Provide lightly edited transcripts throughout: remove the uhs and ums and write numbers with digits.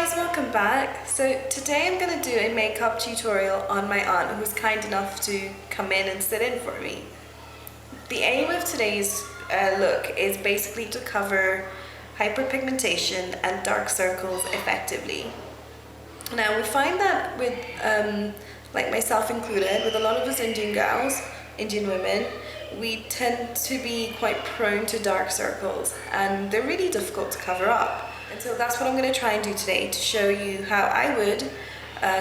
guys, welcome back. So today I'm going to do a makeup tutorial on my aunt who's kind enough to come in and sit in for me. The aim of today's look is basically to cover hyperpigmentation and dark circles effectively. Now we find that with, like myself included, with a lot of us Indian gals, Indian women, we tend to be quite prone to dark circles and they're really difficult to cover up. And so that's what I'm going to try and do today, to show you how I would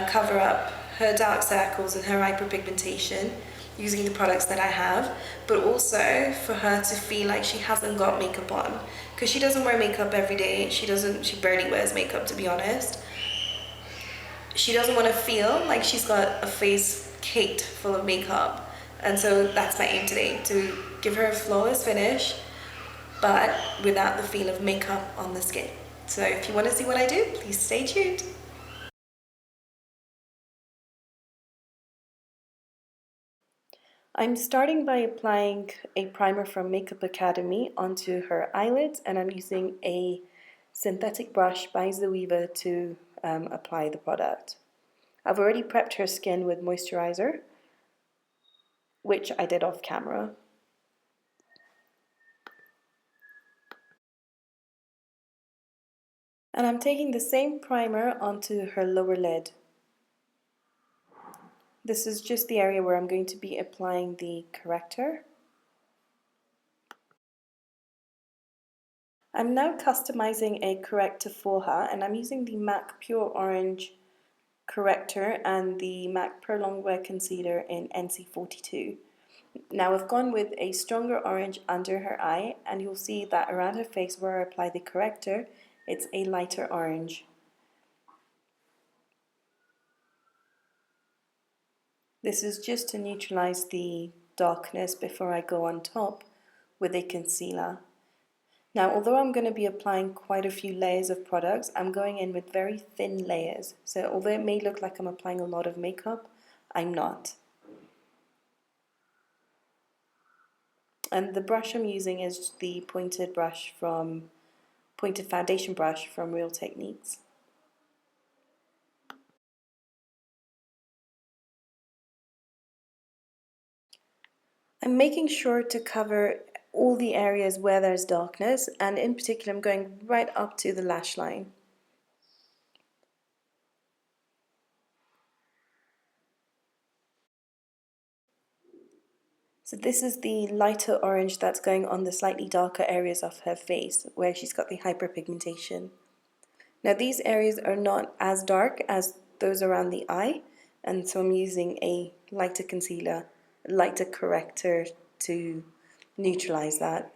cover up her dark circles and her hyperpigmentation using the products that I have, but also for her to feel like she hasn't got makeup on, because she doesn't wear makeup every day. She barely wears makeup, to be honest. She doesn't want to feel like she's got a face caked full of makeup, and so that's my aim today, to give her a flawless finish but without the feel of makeup on the skin. So if you want to see what I do, please stay tuned. I'm starting by applying a primer from Makeup Academy onto her eyelids, and I'm using a synthetic brush by Zoeva to apply the product. I've already prepped her skin with moisturizer, which I did off camera. And I'm taking the same primer onto her lower lid. This is just the area where I'm going to be applying the corrector. I'm now customizing a corrector for her, and I'm using the MAC Pure Orange corrector and the MAC Pro Longwear concealer in NC42. Now I've gone with a stronger orange under her eye, and you'll see that around her face where I apply the corrector, it's a lighter orange. This is just to neutralize the darkness before I go on top with a concealer. Now, although I'm going to be applying quite a few layers of products, I'm going in with very thin layers. So although it may look like I'm applying a lot of makeup, I'm not. And the brush I'm using is the pointed foundation brush from Real Techniques. I'm making sure to cover all the areas where there's darkness, and in particular I'm going right up to the lash line. So this is the lighter orange that's going on the slightly darker areas of her face where she's got the hyperpigmentation. Now these areas are not as dark as those around the eye, and so I'm using a lighter concealer, lighter corrector to neutralize that.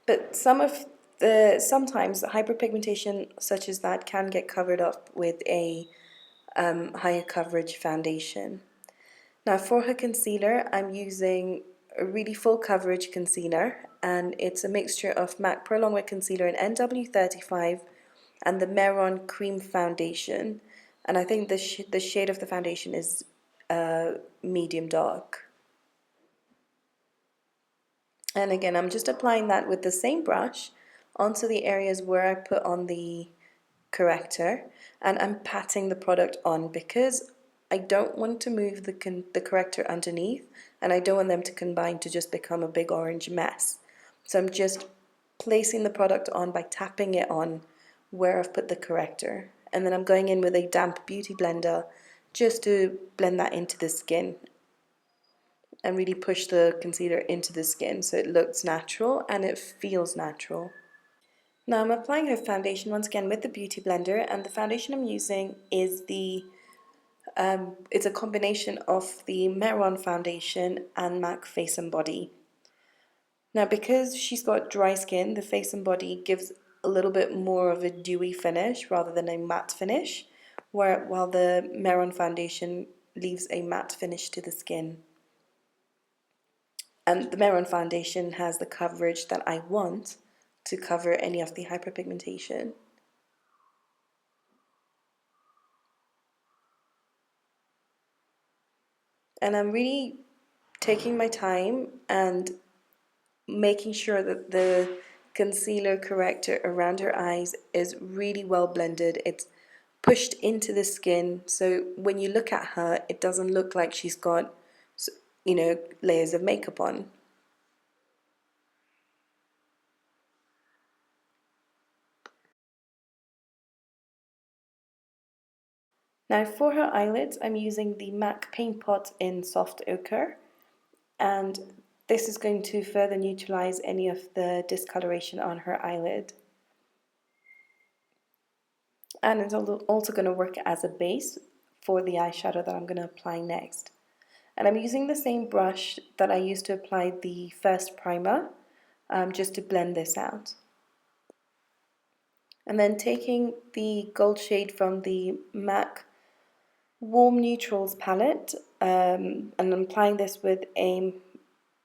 But sometimes hyperpigmentation such as that can get covered up with a higher coverage foundation. Now for her concealer, I'm using a really full coverage concealer, and it's a mixture of MAC Pro Longwear Concealer in NW35 and the Meron Cream Foundation, and I think the shade of the foundation is medium dark. And again, I'm just applying that with the same brush onto the areas where I put on the corrector, and I'm patting the product on because I don't want to move the corrector underneath, and I don't want them to combine to just become a big orange mess. So I'm just placing the product on by tapping it on where I've put the corrector, and then I'm going in with a damp beauty blender just to blend that into the skin and really push the concealer into the skin so it looks natural and it feels natural. Now I'm applying her foundation once again with the beauty blender, and the foundation I'm using is it's a combination of the Meron foundation and MAC Face and Body. Now because she's got dry skin, the face and body gives a little bit more of a dewy finish rather than a matte finish, while the Meron foundation leaves a matte finish to the skin. And the Meron foundation has the coverage that I want to cover any of the hyperpigmentation. And I'm really taking my time and making sure that the concealer corrector around her eyes is really well blended. It's pushed into the skin, so when you look at her, it doesn't look like she's got, you know, layers of makeup on. Now for her eyelids, I'm using the MAC Paint Pot in Soft Ochre, and this is going to further neutralize any of the discoloration on her eyelid. And it's also going to work as a base for the eyeshadow that I'm going to apply next. And I'm using the same brush that I used to apply the first primer, just to blend this out. And then taking the gold shade from the MAC Warm Neutrals palette, and I'm applying this with a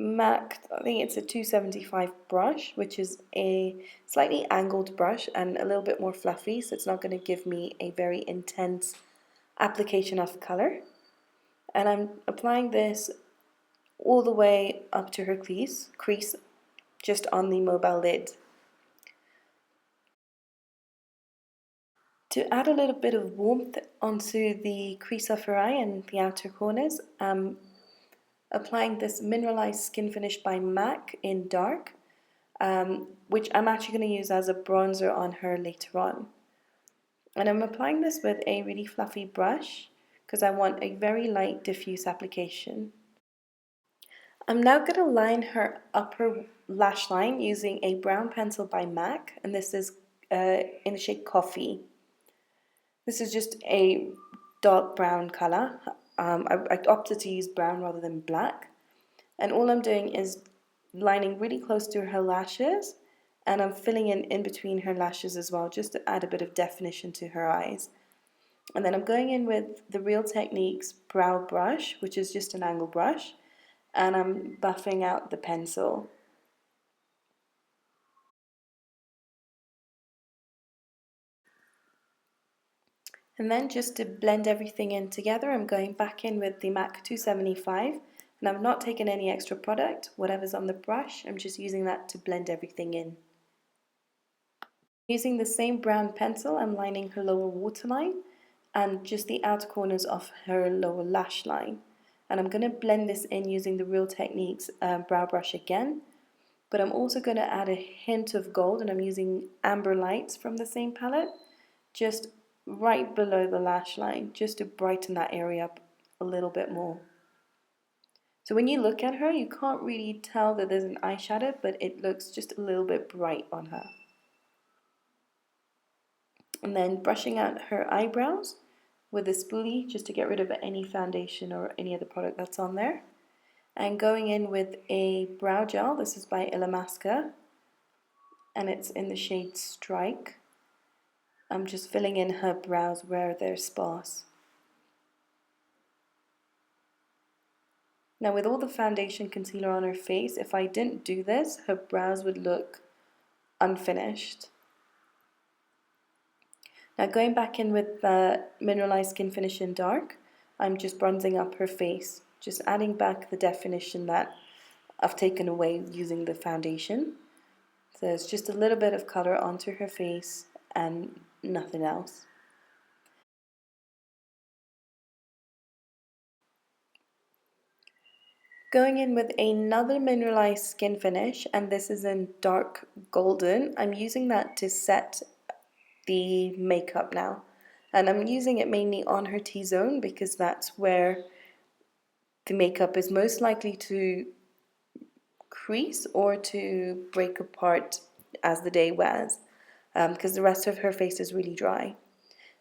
MAC, I think it's a 275 brush, which is a slightly angled brush and a little bit more fluffy, so it's not going to give me a very intense application of color. And I'm applying this all the way up to her crease, just on the mobile lid. To add a little bit of warmth onto the crease of her eye and the outer corners, I'm applying this mineralized skin finish by MAC in dark, which I'm actually going to use as a bronzer on her later on. And I'm applying this with a really fluffy brush because I want a very light diffuse application. I'm now going to line her upper lash line using a brown pencil by MAC, and this is in the shade Coffee. This is just a dark brown color. I opted to use brown rather than black. And all I'm doing is lining really close to her lashes, and I'm filling in between her lashes as well, just to add a bit of definition to her eyes. And then I'm going in with the Real Techniques brow brush, which is just an angle brush, and I'm buffing out the pencil. And then just to blend everything in together, I'm going back in with the MAC 275, and I've not taken any extra product. Whatever's on the brush, I'm just using that to blend everything in. Using the same brown pencil, I'm lining her lower waterline and just the outer corners of her lower lash line. And I'm going to blend this in using the Real Techniques brow brush again. But I'm also going to add a hint of gold, and I'm using Amber Lights from the same palette, just right below the lash line, just to brighten that area up a little bit more. So when you look at her, you can't really tell that there's an eyeshadow, but it looks just a little bit bright on her. And then brushing out her eyebrows with a spoolie just to get rid of any foundation or any other product that's on there. And going in with a brow gel. This is by Illamasqua, and it's in the shade Strike. I'm just filling in her brows where they're sparse. Now with all the foundation concealer on her face, if I didn't do this, her brows would look unfinished. Now going back in with the Mineralized Skin Finish in Dark, I'm just bronzing up her face, just adding back the definition that I've taken away using the foundation. So it's just a little bit of color onto her face and nothing else. Going in with another mineralized skin finish, and this is in dark golden. I'm using that to set the makeup now. And I'm using it mainly on her T-zone because that's where the makeup is most likely to crease or to break apart as the day wears, because the rest of her face is really dry.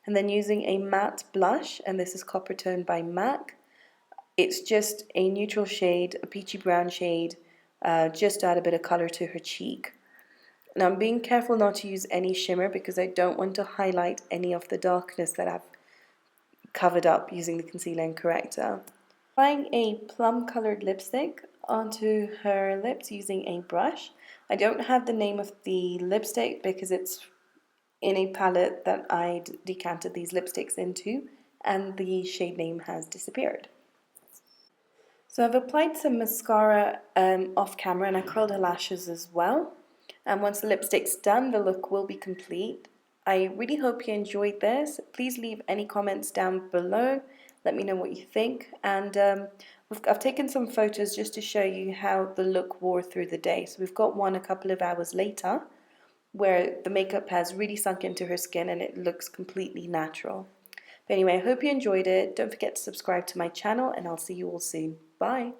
And then using a matte blush, and this is Copper Tone by MAC. It's just a neutral shade, a peachy brown shade, just to add a bit of color to her cheek. Now I'm being careful not to use any shimmer because I don't want to highlight any of the darkness that I've covered up using the concealer and corrector. Applying a plum colored lipstick onto her lips using a brush. I don't have the name of the lipstick because it's in a palette that I'd decanted these lipsticks into, and the shade name has disappeared. So I've applied some mascara off camera, and I curled her lashes as well. And once the lipstick's done, the look will be complete. I really hope you enjoyed this. Please leave any comments down below. Let me know what you think. And I've taken some photos just to show you how the look wore through the day. So we've got one a couple of hours later where the makeup has really sunk into her skin and it looks completely natural. But anyway, I hope you enjoyed it. Don't forget to subscribe to my channel and I'll see you all soon. Bye!